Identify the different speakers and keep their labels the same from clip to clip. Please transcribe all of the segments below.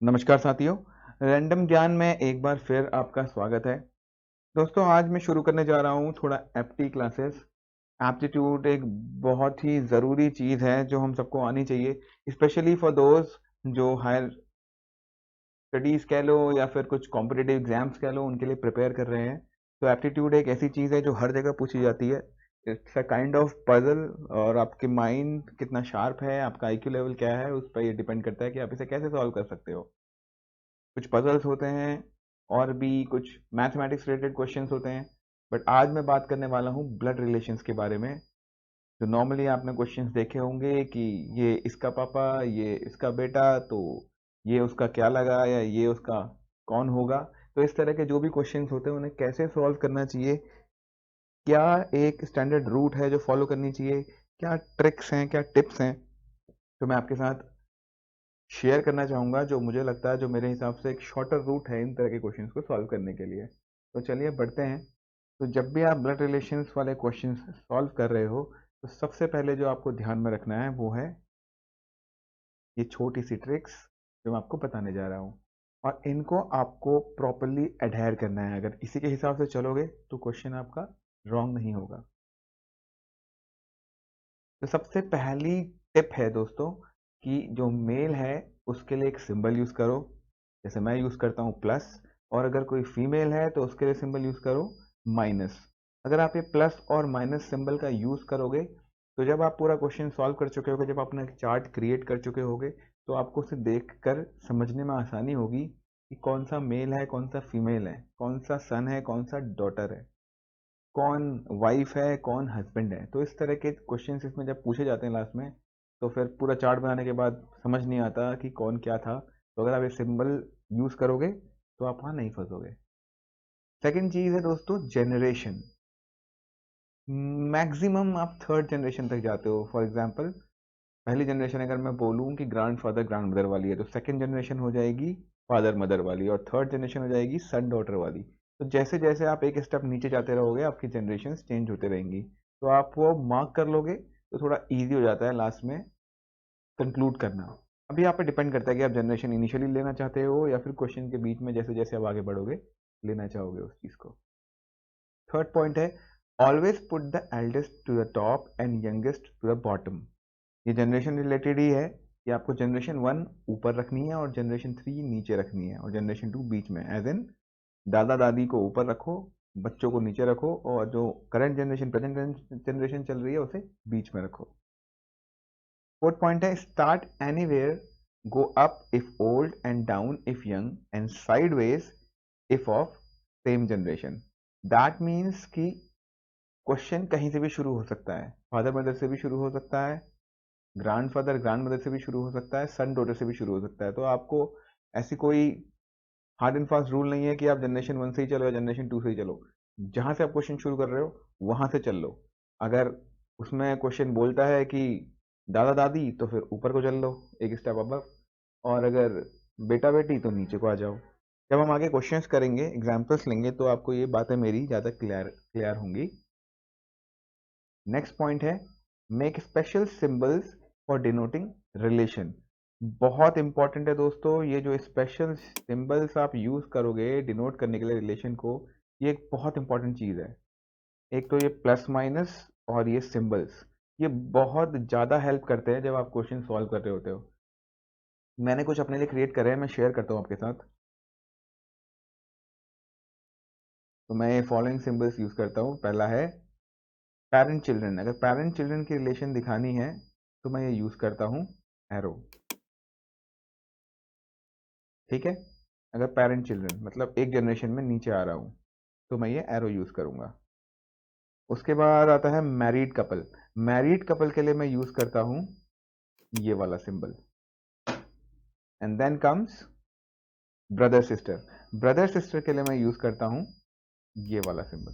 Speaker 1: नमस्कार साथियों, रैंडम ज्ञान में एक बार फिर आपका स्वागत है। दोस्तों, आज मैं शुरू करने जा रहा हूँ थोड़ा एप्टी क्लासेस। एप्टीट्यूड एक बहुत ही ज़रूरी चीज़ है जो हम सबको आनी चाहिए, स्पेशली फॉर दोज जो हायर स्टडीज़ कह लो या फिर कुछ कॉम्पिटिटिव एग्जाम्स कह लो, उनके लिए प्रिपेयर कर रहे हैं। तो एप्टीट्यूड एक ऐसी चीज़ है जो हर जगह पूछी जाती है। It's a kind of puzzle, और आपके माइंड कितना शार्प है, आपका आईक्यू लेवल क्या है, उस पर ये डिपेंड करता है कि आप इसे कैसे सॉल्व कर सकते हो। कुछ पजल्स होते हैं और भी कुछ मैथमेटिक्स रिलेटेड क्वेश्चंस होते हैं, बट आज मैं बात करने वाला हूँ ब्लड रिलेशंस के बारे में। जो नॉर्मली आपने क्वेश्चंस देखे होंगे कि ये इसका पापा, ये इसका बेटा, तो ये उसका क्या लगा या ये उसका कौन होगा। तो इस तरह के जो भी क्वेश्चंस होते हैं उन्हें कैसे सॉल्व करना चाहिए, क्या एक स्टैंडर्ड रूट है जो फॉलो करनी चाहिए, क्या ट्रिक्स हैं, क्या टिप्स हैं, तो मैं आपके साथ शेयर करना चाहूँगा, जो मुझे लगता है जो मेरे हिसाब से एक शॉर्टर रूट है इन तरह के क्वेश्चंस को सॉल्व करने के लिए। तो चलिए बढ़ते हैं। तो जब भी आप ब्लड रिलेशंस वाले क्वेश्चंस सॉल्व कर रहे हो, तो सबसे पहले जो आपको ध्यान में रखना है वो है ये छोटी सी ट्रिक्स जो मैं आपको बताने जा रहा हूँ, और इनको आपको प्रॉपरली एडहेयर करना है। अगर इसी के हिसाब से चलोगे तो क्वेश्चन आपका रॉन्ग नहीं होगा। तो सबसे पहली टिप है दोस्तों कि जो मेल है उसके लिए एक सिंबल यूज करो। जैसे मैं यूज करता हूँ प्लस, और अगर कोई फीमेल है तो उसके लिए सिंबल यूज करो माइनस। अगर आप ये प्लस और माइनस सिंबल का यूज करोगे, तो जब आप पूरा क्वेश्चन सॉल्व कर चुके होगे, जब अपना एक चार्ट क्रिएट कर चुके होगे, तो आपको उसे देखकर समझने में आसानी होगी कि कौन सा मेल है, कौन सा फीमेल है, कौन सा सन है, कौन सा डॉटर है, कौन वाइफ है, कौन हस्बैंड है। तो इस तरह के क्वेश्चंस इसमें जब पूछे जाते हैं लास्ट में, तो फिर पूरा चार्ट बनाने के बाद समझ नहीं आता कि कौन क्या था। तो अगर आप ये सिंबल यूज करोगे तो आप वहां नहीं फंसोगे। सेकंड चीज है दोस्तों जनरेशन। मैक्सिमम आप थर्ड जनरेशन तक जाते हो। फॉर एग्जांपल, पहली जनरेशन अगर मैं बोलूँ कि ग्रैंड फादर ग्रैंड मदर वाली है, तो सेकंड जनरेशन हो जाएगी फादर मदर वाली, और थर्ड जनरेशन हो जाएगी सन डॉटर वाली। तो जैसे जैसे आप एक स्टेप नीचे जाते रहोगे, आपकी जनरेशन चेंज होते रहेंगी। तो आप वो मार्क कर लोगे तो थोड़ा इजी हो जाता है लास्ट में कंक्लूड करना। अभी आप पे डिपेंड करता है कि आप जनरेशन इनिशियली लेना चाहते हो या फिर क्वेश्चन के बीच में जैसे जैसे आप आगे बढ़ोगे लेना चाहोगे उस चीज को। थर्ड पॉइंट है, always put the eldest to the top and youngest to the bottom. ये जनरेशन रिलेटेड ही है कि आपको जनरेशन वन ऊपर रखनी है और जनरेशन थ्री नीचे रखनी है और जनरेशन टू बीच में, एज इन दादा दादी को ऊपर रखो, बच्चों को नीचे रखो, और जो करंट जनरेशन प्रेजेंट जनरेशन चल रही है उसे बीच में रखो। फोर्थ पॉइंट है, start anywhere, go up if old and down if young and sideways if of same generation. That means कि क्वेश्चन कहीं से भी शुरू हो सकता है, फादर मदर से भी शुरू हो सकता है, ग्रैंड फादर ग्रैंड मदर से भी शुरू हो सकता है, सन डॉटर से भी शुरू हो सकता है। तो आपको ऐसी कोई हार्ड एंड फास्ट रूल नहीं है कि आप जनरेशन वन से ही चलो या जनरेशन टू से ही चलो। जहां से आप क्वेश्चन शुरू कर रहे हो वहां से चल लो। अगर उसमें क्वेश्चन बोलता है कि दादा दादी, तो फिर ऊपर को चल लो एक स्टेप अबव, और अगर बेटा बेटी तो नीचे को आ जाओ। जब हम आगे क्वेश्चंस करेंगे, एग्जांपल्स लेंगे, तो आपको ये बातें मेरी ज़्यादा क्लियर क्लियर होंगी। नेक्स्ट पॉइंट है, make special symbols for denoting relation. बहुत इंपॉर्टेंट है दोस्तों, ये जो स्पेशल सिंबल्स आप यूज करोगे डिनोट करने के लिए रिलेशन को, ये एक बहुत इंपॉर्टेंट चीज है। एक तो ये प्लस माइनस और ये सिंबल्स, ये बहुत ज्यादा हेल्प करते हैं जब आप क्वेश्चन सॉल्व कर रहे होते हो। मैंने कुछ अपने लिए क्रिएट करे हैं, मैं शेयर करता हूँ आपके साथ। तो मैं ये फॉलोइंग सिंबल्स यूज करता हूँ। पहला है पेरेंट चिल्ड्रन। अगर पेरेंट चिल्ड्रन की रिलेशन दिखानी है तो मैं ये यूज करता हूँ एरो। ठीक है, अगर पेरेंट चिल्ड्रन मतलब एक जनरेशन में नीचे आ रहा हूँ तो मैं ये एरो यूज करूंगा। उसके बाद आता है मैरिड कपल। मैरिड कपल के लिए मैं यूज करता हूँ ये वाला symbol. And then comes brother sister. Brother sister के लिए मैं यूज करता हूँ ये वाला सिंबल।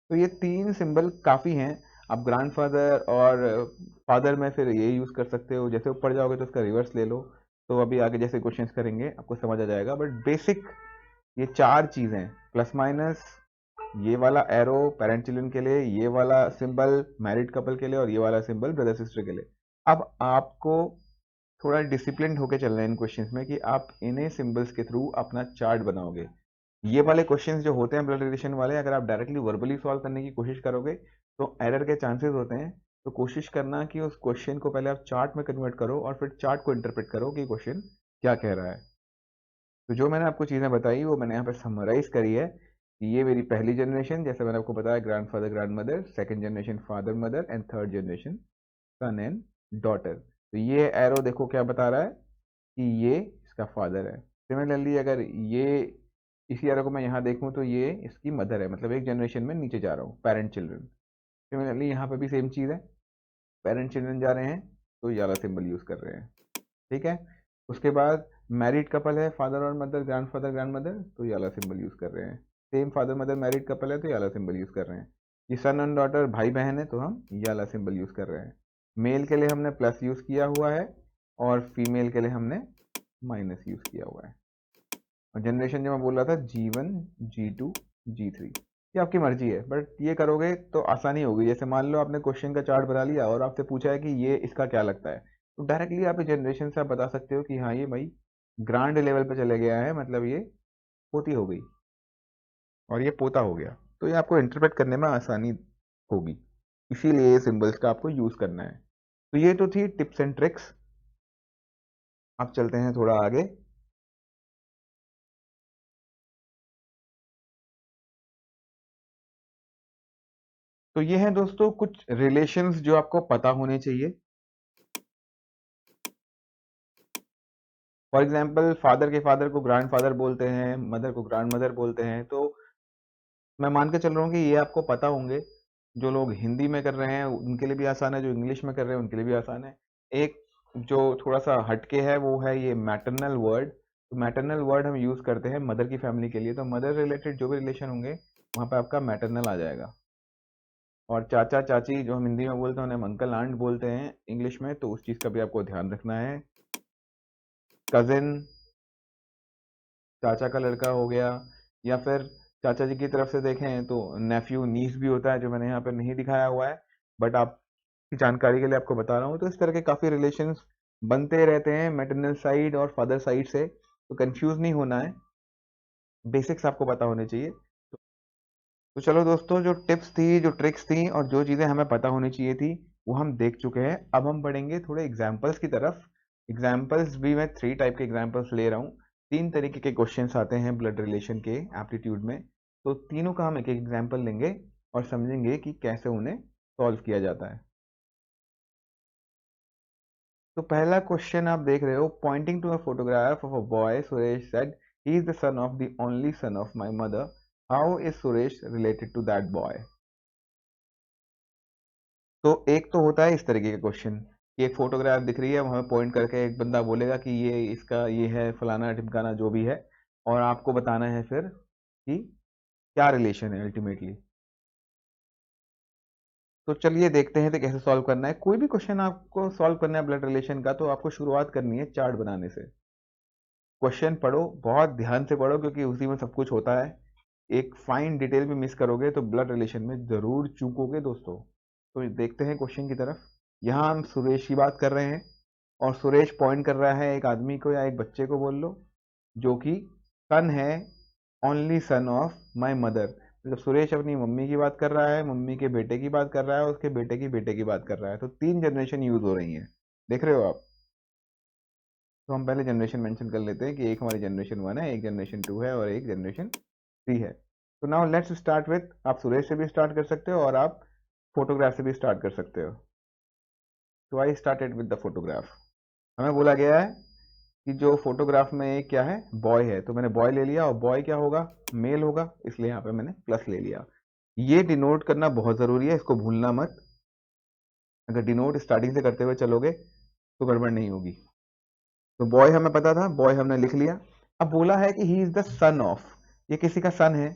Speaker 1: तो ये तीन सिंबल काफी हैं। आप ग्रैंडफादर और फादर में फिर ये यूज कर सकते हो। जैसे ऊपर जाओगे तो उसका रिवर्स ले लो। तो अभी आगे जैसे क्वेश्चंस करेंगे आपको समझ आ जाएगा, बट बेसिक ये चार चीजें, प्लस माइनस, ये वाला एरो पेरेंट चिल्ड्रन के लिए, ये वाला सिंबल मैरिड कपल के लिए, और ये वाला सिंबल ब्रदर सिस्टर के लिए। अब आपको थोड़ा डिसिप्लिन होके चलना है इन क्वेश्चंस में कि आप इन्हें सिंबल्स के थ्रू अपना चार्ट बनाओगे। ये वाले क्वेश्चंस जो होते हैं ब्लड रिलेशन वाले, अगर आप डायरेक्टली वर्बली सॉल्व करने की कोशिश करोगे तो एरर के चांसेस होते हैं। तो कोशिश करना कि उस क्वेश्चन को पहले आप चार्ट में कन्वर्ट करो और फिर चार्ट को इंटरप्रेट करो कि क्वेश्चन क्या कह रहा है। तो जो मैंने आपको चीज़ें बताई वो मैंने यहाँ पे समराइज करी है कि ये मेरी पहली जनरेशन, जैसे मैंने आपको बताया, grandfather grand mother, second generation father mother, and third generation son and daughter. तो ये एरो देखो क्या बता रहा है कि ये इसका फादर है। सिमिलरली अगर ये इसी एरो को मैं यहाँ देखूँ तो ये इसकी मदर है, मतलब एक जनरेशन में नीचे जा रहा हूँ, पेरेंट चिल्ड्रन। सिमिलरली यहाँ पे भी सेम चीज़ है, पेरेंट चिल्ड्रन जा रहे हैं तो ये वाला सिंबल यूज़ कर रहे हैं। ठीक है। उसके बाद मैरिड कपल है, फादर और मदर, ग्रैंडफादर ग्रैंड मदर, तो ये वाला सिंबल यूज़ कर रहे हैं। Same father mother married couple है तो ये वाला सिंबल यूज़ कर रहे हैं। ये सन एंड डॉटर भाई बहन है तो हम ये वाला सिंबल यूज़ कर रहे हैं। मेल के लिए हमने प्लस यूज़ किया हुआ है और फीमेल के लिए हमने माइनस यूज़ किया हुआ है। और जनरेशन जो मैं बोल रहा था G1 G2 G3, ये आपकी मर्जी है, बट ये करोगे तो आसानी होगी। जैसे मान लो आपने क्वेश्चन का चार्ट बना लिया और आपसे पूछा है कि ये इसका क्या लगता है, तो डायरेक्टली आप जनरेशन से आप बता सकते हो कि हाँ ये भाई ग्रांड लेवल पे चले गया है, मतलब ये पोती हो गई और ये पोता हो गया। तो ये आपको इंटरप्रेट करने में आसानी होगी, इसीलिए ये सिंबल्स का आपको यूज करना है। तो ये तो थी टिप्स एंड ट्रिक्स। आप चलते हैं थोड़ा आगे। तो ये है दोस्तों कुछ रिलेशंस जो आपको पता होने चाहिए। फॉर एग्जाम्पल फादर के फादर को ग्रैंड फादर बोलते हैं, मदर को ग्रैंड मदर बोलते हैं। तो मैं मान के चल रहा हूँ कि ये आपको पता होंगे। जो लोग हिंदी में कर रहे हैं उनके लिए भी आसान है, जो इंग्लिश में कर रहे हैं उनके लिए भी आसान है। एक जो थोड़ा सा हटके है वो है ये मैटरनल वर्ड। तो मैटरनल वर्ड हम यूज करते हैं मदर की फैमिली के लिए, तो मदर रिलेटेड जो भी रिलेशन होंगे वहां पे आपका मैटरनल आ जाएगा। और चाचा चाची जो हम हिंदी में बोलते हैं उन्हें हम अंकल आंट बोलते हैं इंग्लिश में, तो उस चीज का भी आपको ध्यान रखना है। कजिन, चाचा का लड़का हो गया, या फिर चाचा जी की तरफ से देखें तो नेफ्यू नीस भी होता है, जो मैंने यहाँ पर नहीं दिखाया हुआ है, बट आपकी जानकारी के लिए आपको बता रहा हूँ। तो इस तरह के काफ़ी रिलेशंस बनते रहते हैं मैटरनल साइड और फादर साइड से, तो कंफ्यूज नहीं होना है, बेसिक्स आपको पता होने चाहिए। तो चलो दोस्तों, जो टिप्स थी, जो ट्रिक्स थी और जो चीज़ें हमें पता होनी चाहिए थी वो हम देख चुके हैं। अब हम बढ़ेंगे थोड़े एग्जाम्पल्स की तरफ। एग्जाम्पल्स भी मैं 3 टाइप के एग्जाम्पल्स ले रहा हूँ। 3 तरीके के क्वेश्चंस आते हैं ब्लड रिलेशन के एप्टीट्यूड में, तो तीनों का हम एक एक एग्जाम्पल लेंगे और समझेंगे कि कैसे उन्हें सॉल्व किया जाता है। तो पहला क्वेश्चन आप देख रहे हो, pointing to a photograph of a boy Suresh said he is the son of the only son of my mother, how is Suresh related to that boy. तो एक तो होता है इस तरीके का क्वेश्चन कि एक फोटोग्राफ दिख रही है, हमें पॉइंट करके एक बंदा बोलेगा कि ये इसका ये है फलाना ढिमकाना जो भी है, और आपको बताना है फिर कि क्या रिलेशन है अल्टीमेटली। तो चलिए देखते हैं तो कैसे सॉल्व करना है। कोई भी क्वेश्चन आपको सॉल्व करना है ब्लड रिलेशन का, तो आपको शुरुआत करनी है चार्ट बनाने से। क्वेश्चन पढ़ो, बहुत ध्यान से पढ़ो, क्योंकि उसी में सब कुछ होता है। एक फाइन डिटेल भी मिस करोगे तो ब्लड रिलेशन में जरूर चूकोगे दोस्तों। तो देखते हैं क्वेश्चन की तरफ। यहाँ हम सुरेश की बात कर रहे हैं और सुरेश पॉइंट कर रहा है एक आदमी को या एक बच्चे को बोल लो, जो कि सन है, only son of my mother. मतलब सुरेश अपनी मम्मी की बात कर रहा है, मम्मी के बेटे की बात कर रहा है, उसके बेटे की बेटे की बात कर रहा है। तो 3 जनरेशन यूज हो रही हैं, देख रहे हो आप। तो हम पहले जनरेशन मेंशन कर लेते हैं कि एक हमारी जनरेशन 1 है, एक जनरेशन 2 है और एक जनरेशन 3 है। तो नाउ लेट्स स्टार्ट विथ, आप सुरेश से भी स्टार्ट कर सकते हो और आप फोटोग्राफ से भी स्टार्ट कर सकते हो। तो I started with the photograph. हमें बोला गया है कि जो फोटोग्राफ में एक क्या है, बॉय है, तो मैंने बॉय ले लिया और बॉय क्या होगा, मेल होगा, इसलिए यहाँ पे मैंने प्लस ले लिया। ये डिनोट करना बहुत जरूरी है, इसको भूलना मत। अगर डिनोट स्टार्टिंग से करते हुए चलोगे तो गड़बड़ नहीं होगी। तो बॉय हमें पता था, बॉय हमने लिख लिया। अब बोला है कि ही इज द सन ऑफ, ये किसी का सन है,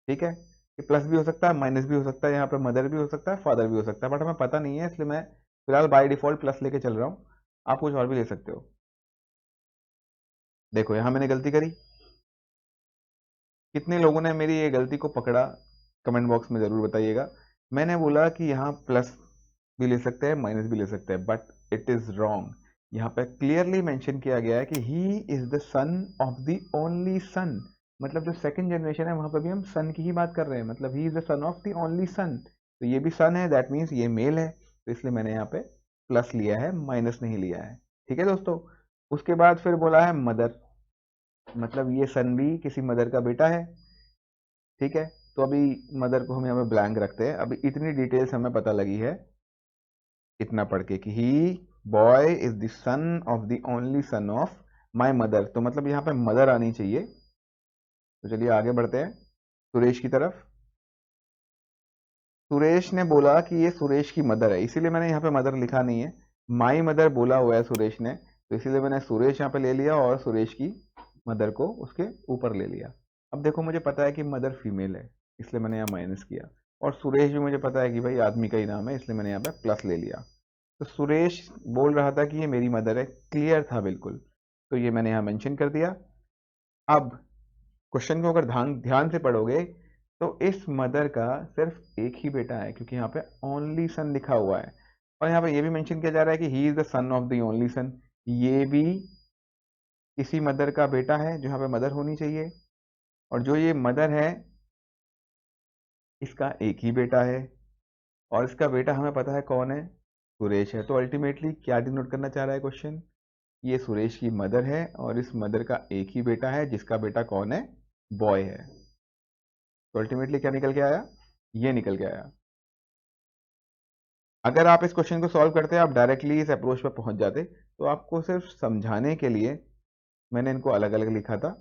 Speaker 1: ठीक है। ये प्लस भी हो सकता है, माइनस भी हो सकता है, यहाँ पे मदर भी हो सकता है, फादर भी हो सकता है, बट हमें पता नहीं है, इसलिए मैं फिलहाल बाय डिफॉल्ट प्लस लेके चल रहा हूँ। आप कुछ और भी ले सकते हो। देखो यहाँ मैंने गलती करी, कितने लोगों ने मेरी ये गलती को पकड़ा, कमेंट बॉक्स में जरूर बताइएगा। मैंने बोला कि यहाँ प्लस भी ले सकते हैं, माइनस भी ले सकते हैं, बट इट इज रॉन्ग। यहाँ पे क्लियरली मेंशन किया गया है कि ही is the son of the only सन, मतलब जो सेकंड जनरेशन है वहां पर भी हम सन की ही बात कर रहे हैं, मतलब ही is the son of the only सन, तो ये भी सन है, दैट मीन्स ये मेल है, तो इसलिए मैंने यहाँ पे प्लस लिया है, माइनस नहीं लिया है। ठीक है दोस्तों, उसके बाद फिर बोला है मदर, मतलब ये सन भी किसी मदर का बेटा है। ठीक है, तो अभी मदर को हम यहाँ पे ब्लैंक रखते हैं, अभी इतनी डिटेल्स हमें पता लगी है इतना पढ़ के कि he boy is the son of the only son of my mother, तो मतलब यहाँ पे मदर आनी चाहिए। तो चलिए आगे बढ़ते हैं सुरेश की तरफ। सुरेश ने बोला कि ये सुरेश की मदर है, इसीलिए मैंने यहाँ पे मदर लिखा नहीं है, माई मदर बोला हुआ है सुरेश ने, तो इसीलिए मैंने सुरेश यहाँ पे ले लिया और सुरेश की मदर को उसके ऊपर ले लिया। अब देखो मुझे पता है कि मदर फीमेल है, इसलिए मैंने यहाँ माइनस किया, और सुरेश भी मुझे पता है कि भाई आदमी का ही नाम है, इसलिए मैंने यहाँ पे प्लस ले लिया। तो सुरेश बोल रहा था कि ये मेरी मदर है, क्लियर था बिल्कुल, तो ये मैंने यहाँ मेंशन कर दिया। अब क्वेश्चन को अगर ध्यान ध्यान से पढ़ोगे तो इस मदर का सिर्फ एक ही बेटा है, क्योंकि यहाँ पे ओनली सन लिखा हुआ है, और यहाँ पे ये भी मेंशन किया जा रहा है कि ही is the son of the only सन, ये भी इसी मदर का बेटा है जो यहाँ पे मदर होनी चाहिए, और जो ये मदर है इसका एक ही बेटा है, और इसका बेटा हमें पता है कौन है, सुरेश है। तो अल्टीमेटली क्या डिनोट करना चाह रहा है क्वेश्चन, ये सुरेश की मदर है और इस मदर का एक ही बेटा है जिसका बेटा कौन है, बॉय है। तो अल्टीमेटली क्या निकल के आया, ये निकल के आया। अगर आप इस क्वेश्चन को सॉल्व करते आप डायरेक्टली इस अप्रोच पर पहुंच जाते, तो आपको सिर्फ समझाने के लिए मैंने इनको अलग अलग लिखा था।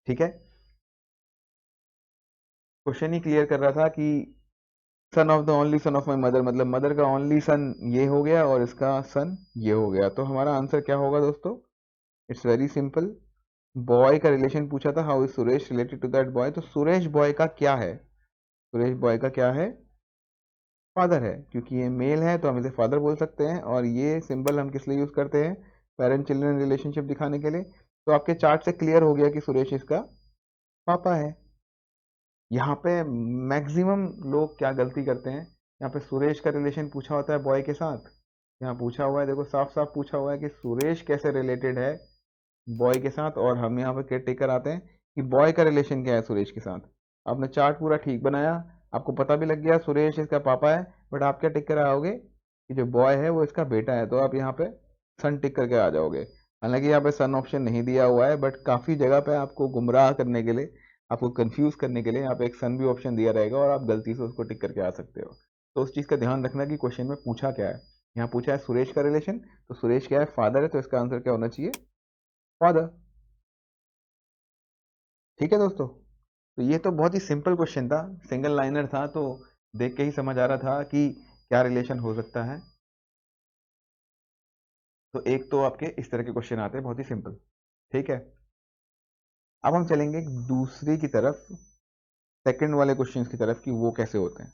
Speaker 1: ठीक है, क्वेश्चन ही क्लियर कर रहा था कि सन of the only son of my mother, मतलब मदर का ओनली सन ये हो गया और इसका सन ये हो गया, तो हमारा आंसर क्या होगा दोस्तों, इट्स वेरी सिंपल। बॉय का रिलेशन पूछा था, how is Suresh related to that boy, तो सुरेश बॉय का क्या है, सुरेश बॉय का क्या है, फादर है, क्योंकि ये मेल है तो हम इसे फादर बोल सकते हैं, और ये सिंबल हम किस लिए यूज करते हैं, पेरेंट चिल्ड्रन रिलेशनशिप दिखाने के लिए। तो आपके चार्ट से क्लियर हो गया कि सुरेश इसका पापा है। यहाँ पे मैक्सिमम लोग क्या गलती करते हैं, यहाँ पे सुरेश का रिलेशन पूछा होता है बॉय के साथ, यहाँ पूछा हुआ है देखो साफ साफ पूछा हुआ है कि सुरेश कैसे रिलेटेड है बॉय के साथ, और हम यहाँ पे केयर टेकर आते हैं कि बॉय का रिलेशन क्या है सुरेश के साथ। आपने चार्ट पूरा ठीक बनाया, आपको पता भी लग गया सुरेश इसका पापा है, बट आप क्या टिक कर आओगे कि जो बॉय है वो इसका बेटा है, तो आप यहाँ पे सन टिक करके आ जाओगे। हालांकि यहाँ पे सन ऑप्शन नहीं दिया हुआ है, बट काफी जगह पे आपको गुमराह करने के लिए, आपको कंफ्यूज करने के लिए यहाँ पे एक सन भी ऑप्शन दिया रहेगा, और आप गलती से उसको टिक करके आ सकते हो। तो उस चीज का ध्यान रखना कि क्वेश्चन में पूछा क्या है। यहाँ पूछा है सुरेश का रिलेशन, तो सुरेश क्या है, फादर है, तो इसका आंसर क्या होना चाहिए, फादर। ठीक है दोस्तों, तो ये तो बहुत ही सिंपल क्वेश्चन था, सिंगल लाइनर था, तो देख के ही समझ आ रहा था कि क्या रिलेशन हो सकता है। तो एक तो आपके इस तरह के क्वेश्चन आते हैं बहुत ही सिंपल। ठीक है, अब हम चलेंगे दूसरी की तरफ, सेकंड वाले क्वेश्चंस की तरफ कि वो कैसे होते हैं।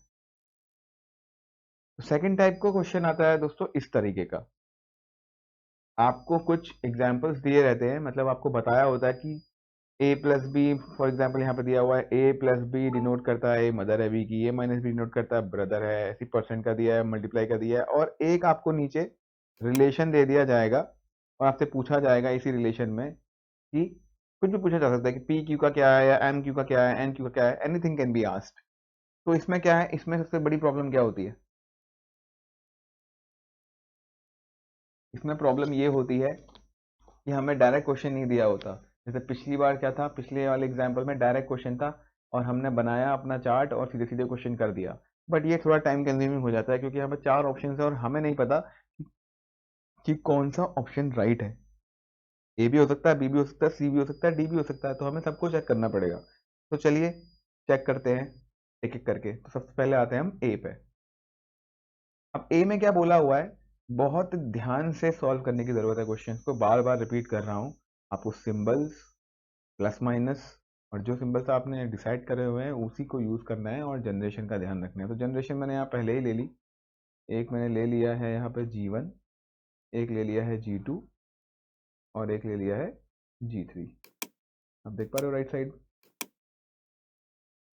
Speaker 1: तो सेकंड टाइप का क्वेश्चन आता है दोस्तों इस तरीके का, आपको कुछ एग्जांपल्स दिए रहते हैं, मतलब आपको बताया होता है कि ए प्लस बी, फॉर एग्जाम्पल यहाँ पे दिया हुआ है ए प्लस बी डिनोट करता है मदर है बी की, ए माइनस बी डिनोट करता है ब्रदर है, ऐसी परसेंट का दिया है, मल्टीप्लाई का दिया है, और एक आपको नीचे रिलेशन दे दिया जाएगा, और आपसे पूछा जाएगा इसी रिलेशन में कि कुछ भी पूछा जा सकता है कि पी क्यू का क्या है, या एम क्यू का क्या है, एन क्यू का क्या है, एनीथिंग कैन बी आस्क्ड। तो इसमें क्या है, इसमें सबसे बड़ी प्रॉब्लम क्या होती है, इसमें प्रॉब्लम ये होती है कि हमें डायरेक्ट क्वेश्चन नहीं दिया होता। जैसे पिछली बार क्या था, पिछले वाले एग्जाम्पल में डायरेक्ट क्वेश्चन था और हमने बनाया अपना चार्ट और सीधे सीधे क्वेश्चन कर दिया, बट ये थोड़ा टाइम कंज्यूमिंग हो जाता है, क्योंकि यहाँ पर चार ऑप्शन है और हमें नहीं पता कि कौन सा ऑप्शन राइट है। ए भी हो सकता है, बी भी हो सकता है, सी भी हो सकता है, डी भी हो सकता है, तो हमें सबको चेक करना पड़ेगा। तो चलिए चेक करते हैं एक एक करके। तो सबसे पहले आते हैं हम ए पे। अब ए में क्या बोला हुआ है, बहुत ध्यान से सॉल्व करने की जरूरत है, क्वेश्चन को बार बार रिपीट कर रहा हूँ। आपको सिंबल्स, प्लस माइनस, और जो सिंबल्स आपने डिसाइड करे हुए हैं उसी को यूज करना है, और जनरेशन का ध्यान रखना है। तो जनरेशन मैंने यहाँ पहले ही ले ली, एक मैंने ले लिया है यहाँ पे G1, एक ले लिया है G2, और एक ले लिया है G3। अब देख पा रहे हो राइट साइड।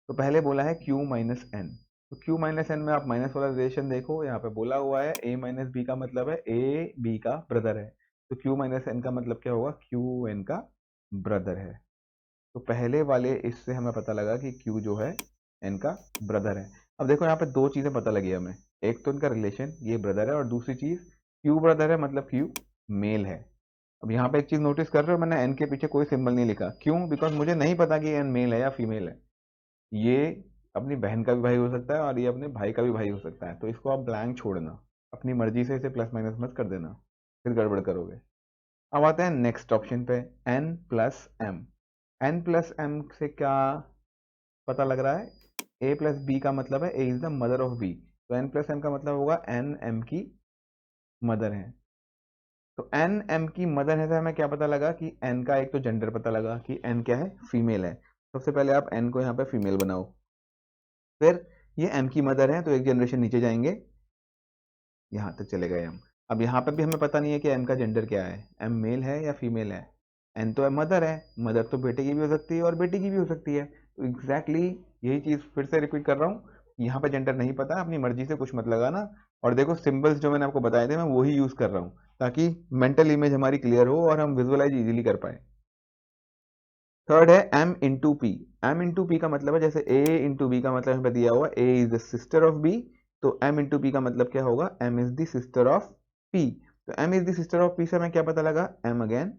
Speaker 1: तो पहले बोला है Q माइनस एन, तो Q माइनस एन में आप माइनस वाला रिलेशन देखो, यहाँ पे बोला हुआ है A माइनस बी का मतलब है A B का ब्रदर है, तो Q माइनस एन का मतलब क्या होगा, Q N का ब्रदर है। तो पहले वाले इससे हमें पता लगा कि Q जो है N का ब्रदर है। अब देखो यहाँ पे दो चीजें पता लगी हमें, एक तो इनका रिलेशन, ये ब्रदर है, और दूसरी चीज Q ब्रदर है मतलब Q मेल है। अब यहाँ पे एक चीज नोटिस कर रहे हो, मैंने एन के पीछे कोई सिंबल नहीं लिखा, क्यों? बिकॉज मुझे नहीं पता कि एन मेल है या फीमेल है। ये अपनी बहन का भी भाई हो सकता है और ये अपने भाई का भी भाई हो सकता है, तो इसको आप ब्लैंक छोड़ना, अपनी मर्जी से इसे प्लस माइनस मत कर देना, फिर गड़बड़ करोगे। अब आते हैं नेक्स्ट ऑप्शन पे, N plus M. N plus M से क्या पता लग रहा है? ए प्लस बी का मतलब है A is the mother of B, तो एन प्लस एम का मतलब होगा एन एम की मदर है। तो एन एम की मदर है, तो हमें क्या पता लगा कि एन का एक तो जेंडर पता लगा कि एन क्या है, फीमेल है। सबसे पहले आप एन को यहाँ पे फीमेल बनाओ, फिर ये एम की मदर है तो एक जनरेशन नीचे जाएंगे, यहाँ तक चले गए हम। अब यहाँ पे भी हमें पता नहीं है कि एम का जेंडर क्या है, एम मेल है या फीमेल है। एन तो मदर है, मदर तो बेटे की भी हो सकती है और बेटी की भी हो सकती है, तो एग्जैक्टली यही चीज फिर से रिपीट कर रहा हूँ, यहाँ पे जेंडर नहीं पता, अपनी मर्जी से कुछ मत लगाना। और देखो सिंबल्स जो मैंने आपको बताए थे मैं वही यूज कर रहा हूँ, ताकि मेंटल इमेज हमारी क्लियर हो और हम विजुअलाइज इजीली कर पाए। थर्ड है M into P. M into P का मतलब है, जैसे ए इंटू बी का मतलब हमें दिया हुआ A is the sister of B, तो एम इंटू पी का मतलब क्या होगा, M is the sister of P. तो M is the sister of P से हमें क्या पता लगा, एम अगेन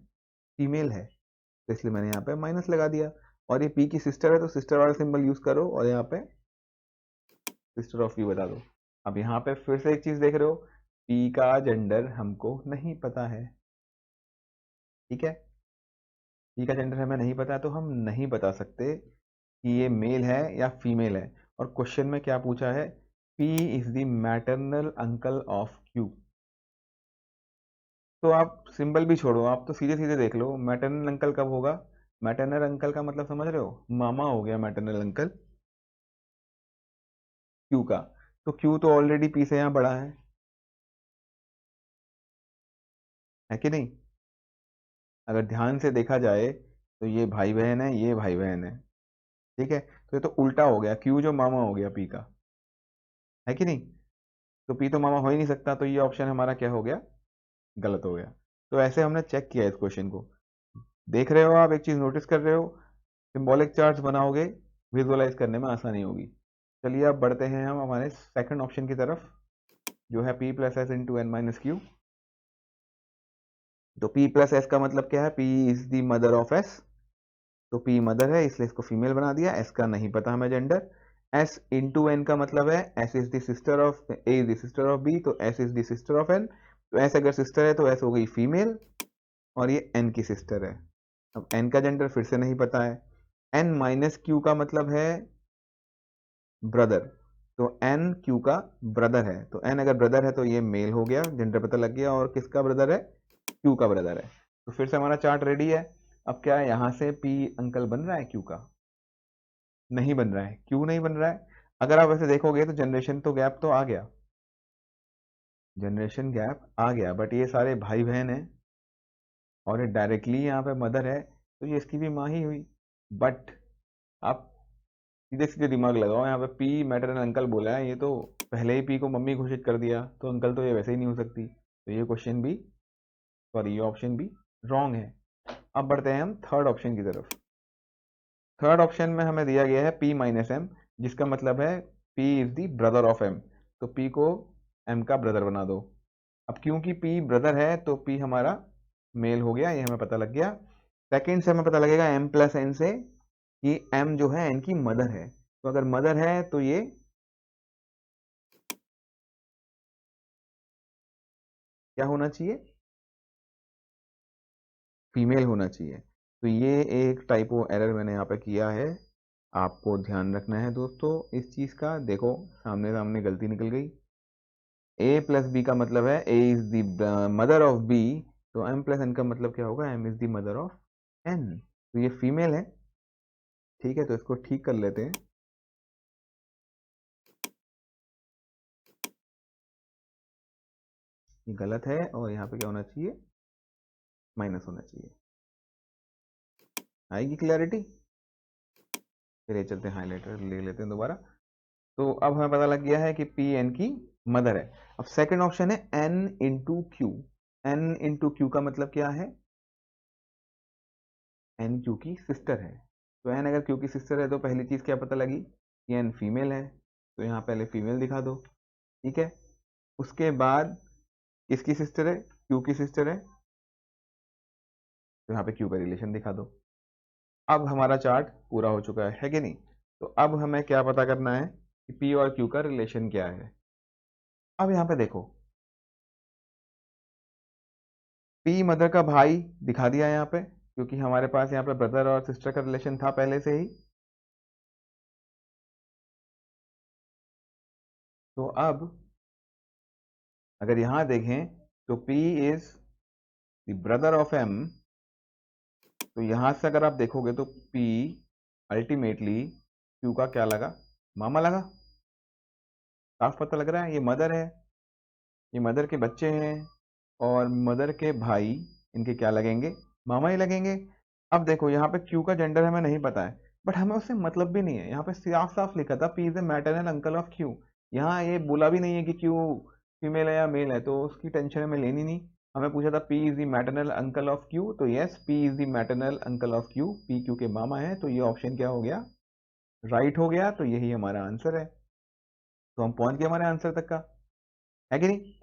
Speaker 1: फीमेल है, तो इसलिए मैंने यहाँ पे माइनस लगा दिया। और ये पी की सिस्टर है तो सिस्टर वाला सिंबल यूज करो और यहाँ पे सिस्टर ऑफ पी बता दो। अब यहाँ पे फिर से एक चीज देख रहे हो, पी का जेंडर हमको नहीं पता है, ठीक है, पी का जेंडर हमें नहीं पता, तो हम नहीं बता सकते कि ये मेल है या फीमेल है। और क्वेश्चन में क्या पूछा है, P is the maternal uncle of Q. तो आप सिंबल भी छोड़ो, आप तो सीधे सीधे देख लो, मैटरनल अंकल कब होगा? मैटरनल अंकल का मतलब समझ रहे हो, मामा हो गया मैटरनल अंकल क्यू का। तो क्यू तो ऑलरेडी पी से यहाँ बड़ा है कि नहीं? अगर ध्यान से देखा जाए तो ये भाई बहन है, ये भाई बहन है, ठीक है, तो ये तो उल्टा हो गया, क्यू जो मामा हो गया पी का, है कि नहीं? तो पी तो मामा हो ही नहीं सकता, तो ये ऑप्शन हमारा क्या हो गया, गलत हो गया। तो ऐसे हमने चेक किया इस क्वेश्चन को। देख रहे हो आप, एक चीज नोटिस कर रहे हो, सिंबॉलिक चार्ट्स बनाओगे, विजुअलाइज करने में आसानी होगी। चलिए अब बढ़ते हैं हम हमारे सेकंड ऑप्शन की तरफ, जो है p plus S into N minus Q. तो p प्लस एस का मतलब क्या है, p is the mother of s, तो p मदर है इसलिए इसको फीमेल बना दिया, s का नहीं पता हमें जेंडर। s इंटू एन का मतलब है s is the sister of a is the sister of b, तो s is the sister of n, तो s अगर सिस्टर है तो s हो गई फीमेल, और ये n की सिस्टर है। अब n का जेंडर फिर से नहीं पता है। n माइनस क्यू का मतलब है ब्रदर, तो n q का ब्रदर है, तो n अगर ब्रदर है तो ये मेल हो गया, जेंडर पता लग गया, और किसका ब्रदर है, q का ब्रदर है। तो फिर से हमारा चार्ट रेडी है। अब क्या है, यहाँ से p अंकल बन रहा है q का? नहीं बन रहा है, क्यों नहीं बन रहा है? अगर आप ऐसे देखोगे तो जनरेशन तो गैप तो आ गया, जनरेशन गैप आ गया, बट ये सारे भाई बहन हैं और ये डायरेक्टली यहाँ पे मदर है, तो ये इसकी भी माँ ही हुई। बट आप सीधे सीधे दिमाग लगाओ, यहाँ पे पी मैटरनल अंकल बोला है, ये तो पहले ही पी को मम्मी घोषित कर दिया, तो अंकल तो ये वैसे ही नहीं हो सकती, तो ये क्वेश्चन भी, सॉरी ये ऑप्शन भी रॉन्ग है। अब बढ़ते हैं हम थर्ड ऑप्शन की तरफ। थर्ड ऑप्शन में हमें दिया गया है p माइनस एम, जिसका मतलब है p is the brother of m, तो p को m का ब्रदर बना दो। अब क्योंकि p ब्रदर है तो p हमारा मेल हो गया, ये हमें पता लग गया। सेकंड से हमें पता लगेगा m प्लस एन से कि m जो है n की मदर है, तो अगर मदर है तो ये क्या होना चाहिए, फीमेल होना चाहिए। तो ये एक टाइपो एरर मैंने यहाँ पे किया है, आपको ध्यान रखना है दोस्तों इस चीज़ का। देखो सामने सामने गलती निकल गई, a प्लस बी का मतलब है a is the mother of b, तो m प्लस n का मतलब क्या होगा, m is the mother of n, तो ये फीमेल है, ठीक है, तो इसको ठीक कर लेते हैं। ये गलत है और यहाँ पे क्या होना चाहिए, माइनस होना चाहिए। आएगी क्लैरिटी? फिर ये चलते हैं हाईलाइटर ले लेते हैं दोबारा। तो अब हमें पता लग गया है कि पी एन की मदर है। अब सेकंड ऑप्शन है N into Q. N into Q का मतलब क्या है? एन क्यू की सिस्टर है। तो एन अगर क्यू की सिस्टर है तो पहली चीज क्या पता लगी कि एन फीमेल है, तो यहाँ पहले फीमेल दिखा दो। ठीक है, उसके बाद किसकी सिस्टर है? क्यू की सिस्टर है, तो यहाँ पे क्यू का रिलेशन दिखा दो। अब हमारा चार्ट पूरा हो चुका है कि नहीं? तो अब हमें क्या पता करना है कि पी और क्यू का रिलेशन क्या है। अब यहाँ पे देखो, पी मदर का भाई दिखा दिया यहाँ पे, क्योंकि हमारे पास यहाँ पे ब्रदर और सिस्टर का रिलेशन था पहले से ही। तो अब अगर यहाँ देखें तो P is the brother of M, तो यहाँ से अगर आप देखोगे तो P अल्टीमेटली Q का क्या लगा? मामा लगा। साफ पता लग रहा है ये मदर है, ये मदर के बच्चे हैं, और मदर के भाई इनके क्या लगेंगे? मामा ही लगेंगे। अब देखो यहाँ पे Q का जेंडर हमें नहीं पता है, बट हमें उससे मतलब भी नहीं है। यहाँ पे साफ साफ लिखा था P is the maternal uncle of Q। यहाँ ये बोला भी नहीं है कि Q फीमेल है या मेल है, तो उसकी टेंशन हमें लेनी नहीं। हमें पूछा था P is the maternal uncle of Q, तो yes P is the maternal uncle of Q, P Q के मामा है, तो ये ऑप्शन क्या हो गया? राइट हो गया। तो यही हमारा आंसर है। तो हम पहुंच गए हमारे आंसर तक का, है कि नहीं?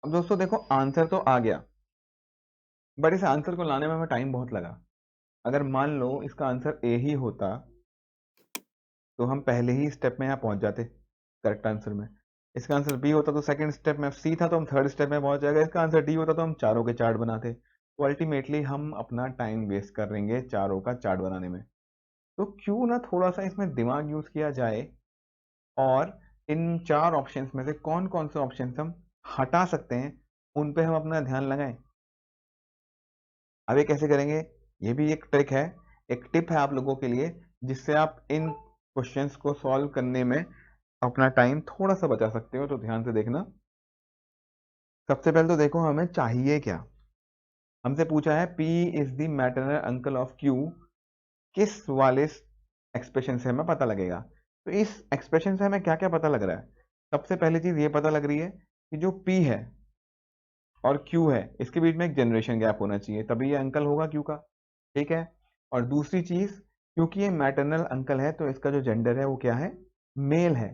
Speaker 1: अब दोस्तों देखो, आंसर तो आ गया, बट इस आंसर को लाने में हमें टाइम बहुत लगा। अगर मान लो इसका आंसर ए ही होता तो हम पहले ही स्टेप में यहाँ पहुंच जाते करेक्ट आंसर में। इसका आंसर बी होता तो सेकंड स्टेप में, सी था तो हम थर्ड स्टेप में पहुंच जाएगा। इसका आंसर डी होता तो हम चारों के चार्ट बनाते। तो अल्टीमेटली हम अपना टाइम वेस्ट कर देंगे चारों का चार्ट बनाने में। तो क्यों ना थोड़ा सा इसमें दिमाग यूज किया जाए, और इन चार ऑप्शंस में से कौन कौन से ऑप्शंस हम हटा सकते हैं उन पे हम अपना ध्यान लगाएं। अब ये कैसे करेंगे? ये भी एक ट्रिक है, एक टिप है आप लोगों के लिए, जिससे आप इन क्वेश्चंस को सॉल्व करने में अपना टाइम थोड़ा सा बचा सकते हो। तो ध्यान से देखना। सबसे पहले तो देखो हमें चाहिए क्या। हमसे पूछा है P is the maternal uncle of Q, किस वाले एक्सप्रेशन से हमें पता लगेगा? तो इस एक्सप्रेशन से हमें क्या क्या पता लग रहा है? सबसे पहली चीज ये पता लग रही है कि जो P है और Q है, इसके बीच में एक जनरेशन गैप होना चाहिए, तभी ये अंकल होगा Q का। ठीक है। और दूसरी चीज, क्योंकि ये मैटरनल अंकल है तो इसका जो जेंडर है वो क्या है? मेल है।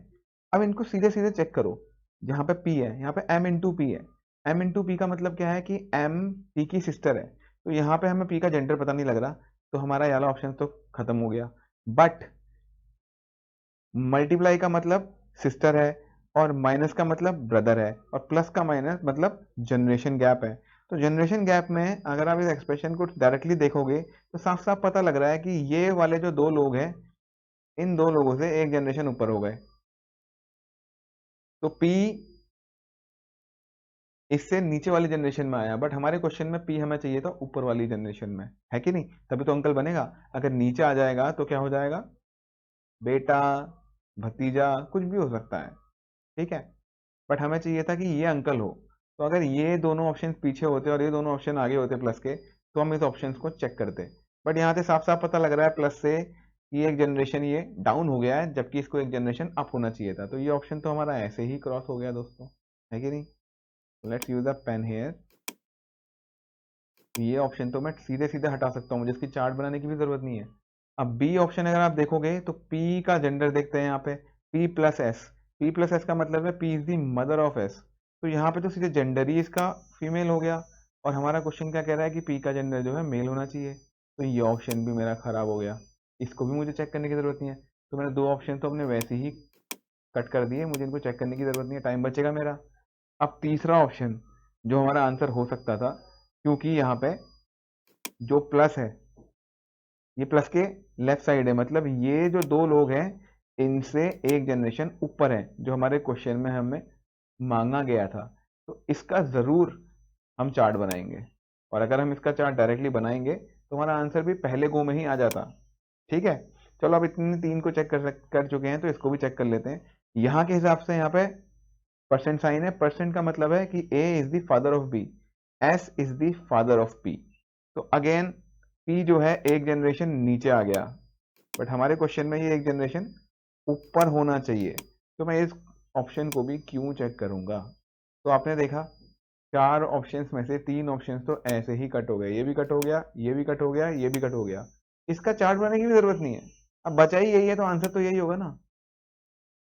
Speaker 1: अब इनको सीधे सीधे चेक करो। जहां पे P है यहाँ पे M इंटू पी है। M इंटू पी का मतलब क्या है कि M P की सिस्टर है। तो यहाँ पे हमें P का जेंडर पता नहीं लग रहा, तो हमारा ये वाला ऑप्शन तो खत्म हो गया। बट मल्टीप्लाई का मतलब सिस्टर है, और माइनस का मतलब ब्रदर है, और प्लस का माइनस मतलब जनरेशन गैप है। तो जनरेशन गैप में अगर आप इस एक्सप्रेशन को डायरेक्टली देखोगे तो साफ साफ पता लग रहा है कि ये वाले जो दो लोग हैं, इन दो लोगों से एक जनरेशन ऊपर हो गए। तो P इससे नीचे वाली जनरेशन में आया, बट हमारे क्वेश्चन में P हमें चाहिए था ऊपर वाली जनरेशन में, है कि नहीं? तभी तो अंकल बनेगा। अगर नीचे आ जाएगा तो क्या हो जाएगा? बेटा, भतीजा, कुछ भी हो सकता है। ठीक है। बट हमें चाहिए था कि ये अंकल हो। तो अगर ये दोनों ऑप्शन पीछे होते और ये दोनों ऑप्शन आगे होते प्लस के, तो हम इस ऑप्शन को चेक करते। बट यहाँ से साफ साफ पता लग रहा है प्लस से कि एक जनरेशन ये डाउन हो गया है, जबकि इसको एक जनरेशन अप होना चाहिए था। तो ये ऑप्शन तो हमारा ऐसे ही क्रॉस हो गया दोस्तों, है कि नहीं? Let's use a pen here. ये ऑप्शन तो मैं सीधे सीधे हटा सकता हूँ, मुझे इसकी चार्ट बनाने की भी जरूरत नहीं है। अब बी ऑप्शन अगर आप देखोगे तो पी का जेंडर देखते हैं यहाँ पे, P plus S. P plus S का मतलब है P is the mother of S. तो यहाँ पे तो सीधे जेंडर ही इसका फीमेल हो गया, और हमारा क्वेश्चन क्या कह रहा है कि पी का जेंडर जो है मेल होना चाहिए। तो ये ऑप्शन भी मेरा खराब हो गया, इसको भी मुझे चेक करने की जरूरत नहीं है। तो मैंने दो ऑप्शन तो अपने वैसे ही कट कर दिए, मुझे इनको चेक करने की जरूरत नहीं है, टाइम बचेगा मेरा। अब तीसरा ऑप्शन जो हमारा आंसर हो सकता था, क्योंकि यहाँ पे जो प्लस है, ये प्लस के लेफ्ट साइड है, मतलब ये जो दो लोग हैं इनसे एक जनरेशन ऊपर है, जो हमारे क्वेश्चन में हमें मांगा गया था। तो इसका जरूर हम चार्ट बनाएंगे, और अगर हम इसका चार्ट डायरेक्टली बनाएंगे तो हमारा आंसर भी पहले गो में ही आ जाता। ठीक है। चलो अब इतने तीन को चेक कर चुके हैं, तो इसको भी चेक कर लेते हैं। यहाँ के हिसाब से यहाँ पे परसेंट साइन है, परसेंट का मतलब है कि A is the father of B, S is the father of P. तो अगेन P जो है एक जनरेशन नीचे आ गया, बट हमारे क्वेश्चन में ये एक जनरेशन ऊपर होना चाहिए, तो मैं इस ऑप्शन को भी क्यों चेक करूंगा। तो आपने देखा 4 ऑप्शंस में से 3 ऑप्शंस तो ऐसे ही कट हो गए, ये भी कट हो गया, ये भी कट हो गया, ये भी कट हो गया। इसका चार्ट बनाने की भी जरूरत नहीं है, अब बचा ही यही है तो आंसर तो यही होगा ना।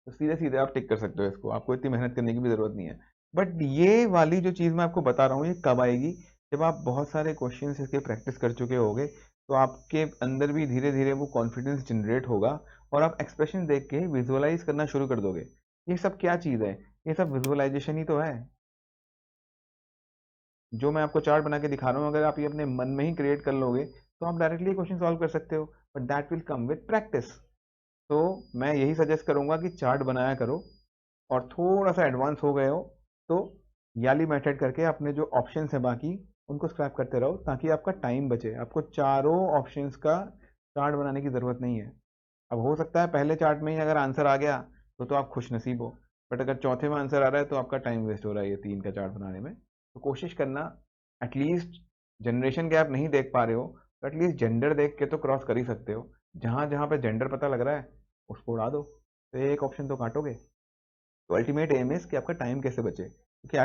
Speaker 1: तो सीधे सीधे आप टिक कर सकते हो इसको, आपको इतनी मेहनत करने की भी जरूरत नहीं है। बट ये वाली जो चीज़ मैं आपको बता रहा हूँ ये कब आएगी, जब आप बहुत सारे क्वेश्चन इसके प्रैक्टिस कर चुके होगे, तो आपके अंदर भी धीरे धीरे वो कॉन्फिडेंस जनरेट होगा और आप एक्सप्रेशन देख के विजुअलाइज करना शुरू कर दोगे। ये सब क्या चीज़ है, ये सब विजुअलाइजेशन ही तो है। जो मैं आपको चार्ट बना के दिखा रहा हूँ, अगर आप ये अपने मन में ही क्रिएट कर लोगे तो आप डायरेक्टली क्वेश्चन सॉल्व कर सकते हो, but that will come with practice. तो मैं यही सजेस्ट करूंगा कि चार्ट बनाया करो, और थोड़ा सा एडवांस हो गए हो तो याली मेथड करके अपने जो ऑप्शंस है बाकी उनको स्क्रैप करते रहो, ताकि आपका टाइम बचे। आपको चारों ऑप्शंस का चार्ट बनाने की ज़रूरत नहीं है। अब हो सकता है पहले चार्ट में ही अगर आंसर आ गया तो आप खुश नसीब हो, बट अगर चौथे में आंसर आ रहा है तो आपका टाइम वेस्ट हो रहा है ये 3 का चार्ट बनाने में। तो कोशिश करना, एटलीस्ट जनरेशन गैप नहीं देख पा रहे हो तो एटलीस्ट जेंडर देख के तो क्रॉस कर ही सकते हो। जहां जहां पे जेंडर पता लग रहा है उसको उड़ा दो, तो एक ऑप्शन तो काटोगे। तो अल्टीमेट एम इज कि आपका टाइम कैसे बचे, क्योंकि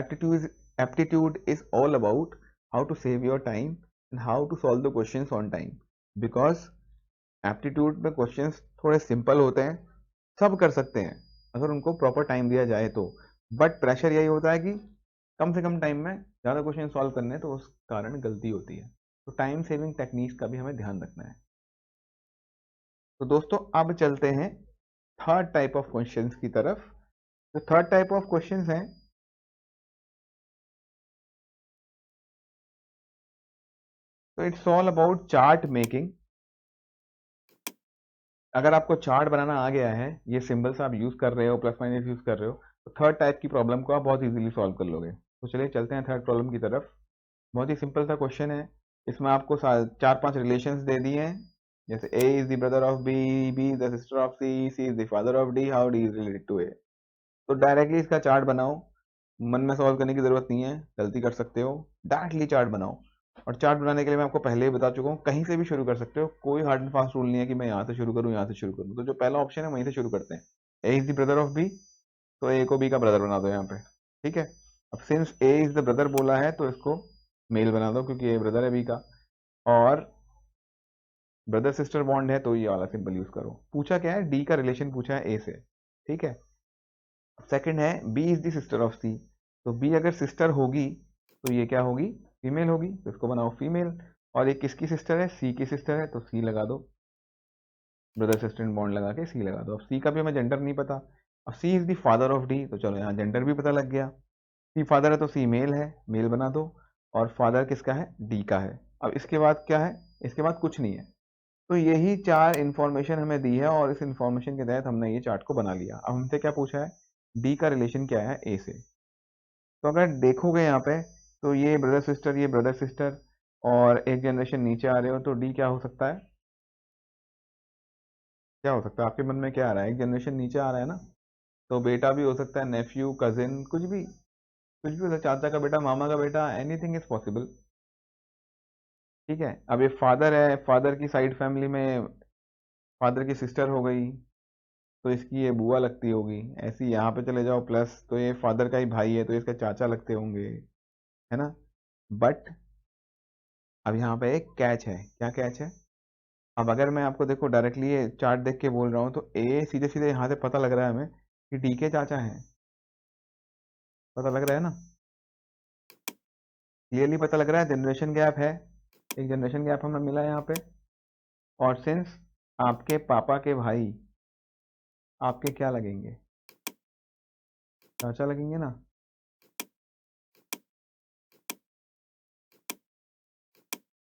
Speaker 1: aptitude is all about how to save your time and how to solve the questions on time. Because aptitude में क्वेश्चंस थोड़े सिंपल होते हैं, सब कर सकते हैं अगर उनको प्रॉपर टाइम दिया जाए तो। बट प्रेशर यही होता है कि कम से कम टाइम में ज़्यादा क्वेश्चन सॉल्व करने, तो उस कारण गलती होती है। तो टाइम सेविंग टेक्निक्स का भी हमें ध्यान रखना है। तो दोस्तों अब चलते हैं थर्ड टाइप ऑफ क्वेश्चंस की तरफ। तो थर्ड टाइप ऑफ क्वेश्चंस हैं, तो it's all about chart making. अगर आपको चार्ट बनाना आ गया है, ये सिंबल्स आप यूज कर रहे हो, प्लस माइनस यूज कर रहे हो, तो थर्ड टाइप की प्रॉब्लम को आप बहुत इजीली सॉल्व कर लोगे। तो चलिए चलते हैं थर्ड प्रॉब्लम की तरफ। बहुत ही सिंपल सा क्वेश्चन है, इसमें आपको 4-5 रिलेशंस दे दिए हैं, जैसे A is the brother of B, B is the sister of C is the father of D, how D is related to A. तो डायरेक्टली इसका चार्ट बनाओ, मन में सॉल्व करने की जरूरत नहीं है, गलती कर सकते हो, डायरेक्टली चार्ट बनाओ। और चार्ट बनाने के लिए मैं आपको पहले ही बता चुका हूँ, कहीं से भी शुरू कर सकते हो, कोई हार्ड एंड फास्ट रूल नहीं है कि मैं यहाँ से शुरू करूँ यहाँ से शुरू करूँ। तो जो पहला ऑप्शन है वहीं से शुरू करते हैं, A is the brother of B, तो ए को बी का ब्रदर बना दो यहाँ पे। ठीक है, अब since A is the brother बोला है तो इसको मेल बना दो, क्योंकि ए ब्रदर है बी का। और ब्रदर सिस्टर बॉन्ड है तो ये वाला सिंपल यूज करो। पूछा क्या है, डी का रिलेशन पूछा है ए से। ठीक है, सेकंड है B is the sister of C, तो बी अगर सिस्टर होगी तो ये क्या होगी, फीमेल होगी, तो इसको बनाओ फीमेल। और ये किसकी सिस्टर है, सी की सिस्टर है, तो सी लगा दो, ब्रदर सिस्टर बॉन्ड लगा के सी लगा दो। अब सी का भी हमें जेंडर नहीं पता, अब C is the father of D, तो चलो यहाँ जेंडर भी पता लग गया, सी फादर है तो सी मेल है, मेल बना दो। और फादर किसका है, डी का है। अब इसके बाद क्या है, इसके बाद कुछ नहीं है। तो यही 4 इंफॉर्मेशन हमें दी है और इस इंफॉर्मेशन के तहत हमने ये चार्ट को बना लिया। अब हमसे क्या पूछा है, डी का रिलेशन क्या है ए से। तो अगर देखोगे यहाँ पे, तो ये ब्रदर सिस्टर, ये ब्रदर सिस्टर, और एक जनरेशन नीचे आ रहे हो, तो डी क्या हो सकता है, क्या हो सकता है आपके मन में क्या आ रहा है, एक जनरेशन नीचे आ रहा है ना, तो बेटा भी हो सकता है, नेफ्यू, कजिन, कुछ भी हो सकता है, चाचा का बेटा, मामा का बेटा, एनीथिंग इज पॉसिबल। ठीक है, अब ये फादर है, फादर की साइड फैमिली में फादर की सिस्टर हो गई, तो इसकी ये बुआ लगती होगी। ऐसे ही यहाँ पे चले जाओ प्लस, तो ये फादर का ही भाई है तो इसका चाचा लगते होंगे, है ना। बट अब यहाँ पे एक कैच है, क्या कैच है, अब अगर मैं आपको देखो डायरेक्टली ये चार्ट देख के बोल रहा हूँ, तो ए सीधे सीधे यहाँ से पता लग रहा है हमें कि डी के चाचा हैं, पता लग रहा है ना, क्लियरली पता लग रहा है, जनरेशन गैप है, एक जनरेशन गैप हमें मिला है यहाँ पे। और सिंस आपके पापा के भाई आपके क्या लगेंगे, चाचा लगेंगे ना।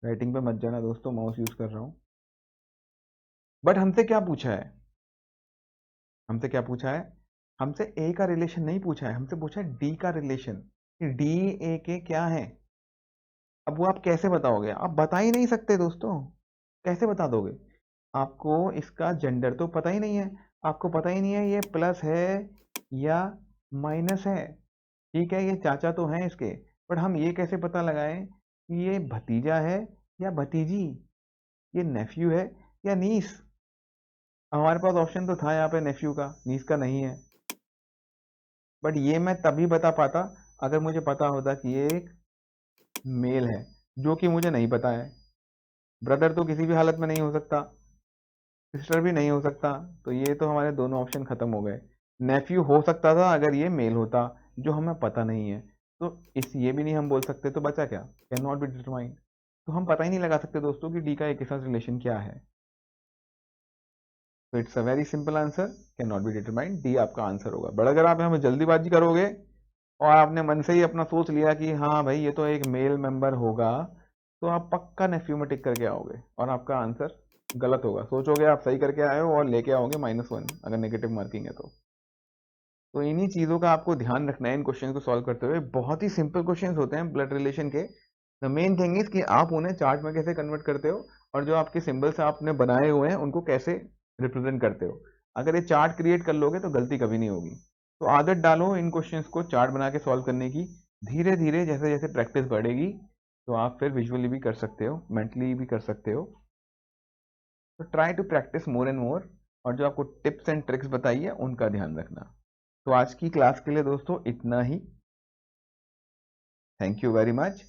Speaker 1: राइटिंग पे मत जाना दोस्तों, माउस यूज कर रहा हूँ। बट हमसे क्या पूछा है, हमसे क्या पूछा है, हमसे ए का रिलेशन नहीं पूछा है, हमसे पूछा है डी का रिलेशन, कि डी ए के क्या है। अब वो आप कैसे बताओगे, आप बता ही नहीं सकते दोस्तों, कैसे बता दोगे, आपको इसका जेंडर तो पता ही नहीं है, आपको पता ही नहीं है ये प्लस है या माइनस है। ठीक है, ये चाचा तो हैं इसके, बट हम ये कैसे पता लगाएं कि ये भतीजा है या भतीजी। ये नेफ्यू है या नीस। हमारे पास ऑप्शन तो था यहाँ पे नेफ्यू का, नीस का नहीं है। बट ये मैं तभी बता पाता अगर मुझे पता होता कि ये एक मेल है, जो कि मुझे नहीं पता है। ब्रदर तो किसी भी हालत में नहीं हो सकता, सिस्टर भी नहीं हो सकता, तो ये तो हमारे दोनों ऑप्शन खत्म हो गए। नेफ्यू हो सकता था अगर ये मेल होता, जो हमें पता नहीं है, तो इस ये भी नहीं हम बोल सकते, तो बचा क्या, कैन नॉट बी डिटरमाइंड। तो हम पता ही नहीं लगा सकते दोस्तों कि डी का ए के साथ रिलेशन क्या है। तो it's a very simple answer, can not be determined, D आपका आंसर होगा। बट अगर आप हमें जल्दीबाजी करोगे और आपने मन से ही अपना सोच लिया कि हाँ भाई ये तो एक मेल मेंबर होगा, तो आप पक्का नेफ्यू में टिक करके आओगे और आपका आंसर गलत होगा। सोचोगे आप सही करके आए हो और लेके आओगे -1 अगर नेगेटिव मार्किंग है तो इन्हीं चीज़ों का आपको ध्यान रखना है इन क्वेश्चन को सॉल्व करते हुए। बहुत ही सिंपल क्वेश्चन होते हैं ब्लड रिलेशन के। द मेन थिंग इज कि आप उन्हें चार्ट में कैसे कन्वर्ट करते हो और जो आपके सिंबल्स आपने बनाए हुए हैं उनको कैसे रिप्रेजेंट करते हो। अगर ये चार्ट क्रिएट कर लोगे तो गलती कभी नहीं होगी। तो आदत डालो इन क्वेश्चंस को चार्ट बना के सॉल्व करने की। धीरे धीरे जैसे जैसे प्रैक्टिस बढ़ेगी तो आप फिर विजुअली भी कर सकते हो, मेंटली भी कर सकते हो। तो try to practise more and more, और जो आपको टिप्स एंड ट्रिक्स बताई है उनका ध्यान रखना। तो आज की क्लास के लिए दोस्तों इतना ही। Thank you very much.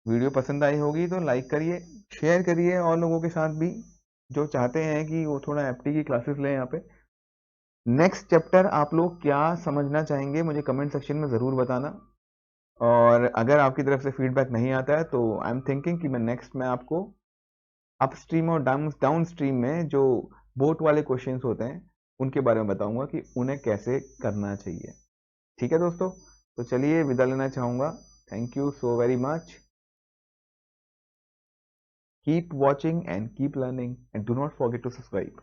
Speaker 1: Video पसंद आई होगी तो लाइक करिए, शेयर करिए और लोगों के साथ भी जो चाहते हैं कि वो थोड़ा एफटी की क्लासेस लें यहाँ पे। नेक्स्ट चैप्टर आप लोग क्या समझना चाहेंगे मुझे कमेंट सेक्शन में ज़रूर बताना। और अगर आपकी तरफ से फीडबैक नहीं आता है तो आई एम थिंकिंग कि मैं नेक्स्ट में आपको अपस्ट्रीम और डाउन स्ट्रीम में जो बोट वाले क्वेश्चंस होते हैं उनके बारे में बताऊंगा कि उन्हें कैसे करना चाहिए। ठीक है दोस्तों, तो चलिए विदा लेना चाहूँगा। Thank you so very much. Keep watching and keep learning and do not forget to subscribe.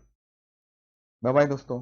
Speaker 1: Bye bye दोस्तों।